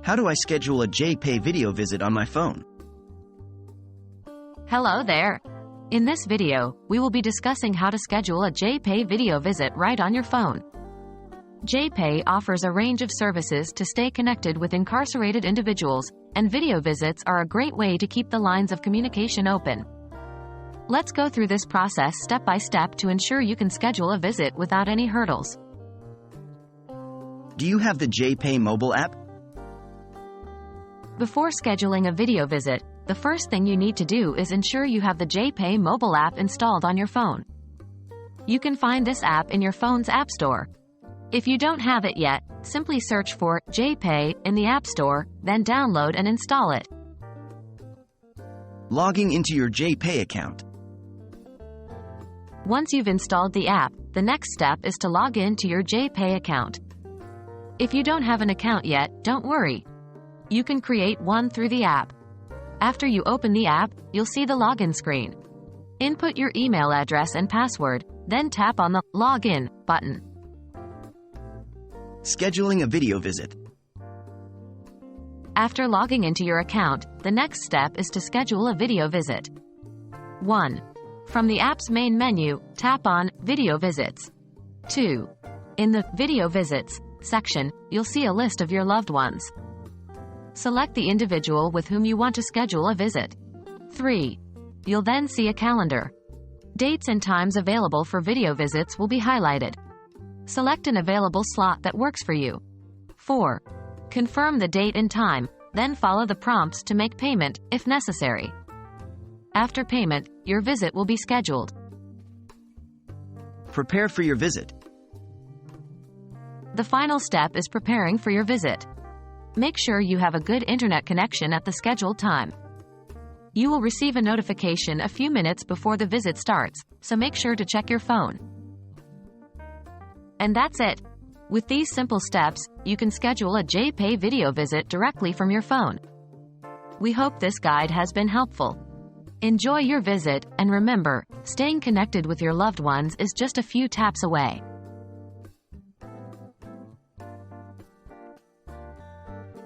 How do I schedule a JPay video visit on my phone? Hello there. In this video, we will be discussing how to schedule a JPay video visit right on your phone. JPay offers a range of services to stay connected with incarcerated individuals, and video visits are a great way to keep the lines of communication open. Let's go through this process step by step to ensure you can schedule a visit without any hurdles. Do you have the JPay mobile app? Before scheduling a video visit, the first thing you need to do is ensure you have the JPay mobile app installed on your phone. You can find this app in your phone's App Store. If you don't have it yet, simply search for JPay in the App Store, then download and install it. Logging into your JPay account. Once you've installed the app, the next step is to log in to your JPay account. If you don't have an account yet, don't worry. You can create one through the app. After you open the app, you'll see the login screen. Input your email address and password, then tap on the Login button. Scheduling a video visit. After logging into your account, the next step is to schedule a video visit. 1. From the app's main menu, tap on Video Visits. 2. In the Video Visits section, you'll see a list of your loved ones. Select the individual with whom you want to schedule a visit. 3. You'll then see a calendar. Dates and times available for video visits will be highlighted. Select an available slot that works for you. 4. Confirm the date and time, then follow the prompts to make payment, if necessary. After payment, your visit will be scheduled. Prepare for your visit. The final step is preparing for your visit. Make sure you have a good internet connection at the scheduled time. You will receive a notification a few minutes before the visit starts, so make sure to check your phone. And that's it. With these simple steps, you can schedule a JPay video visit directly from your phone. We hope this guide has been helpful. Enjoy your visit, and remember, staying connected with your loved ones is just a few taps away.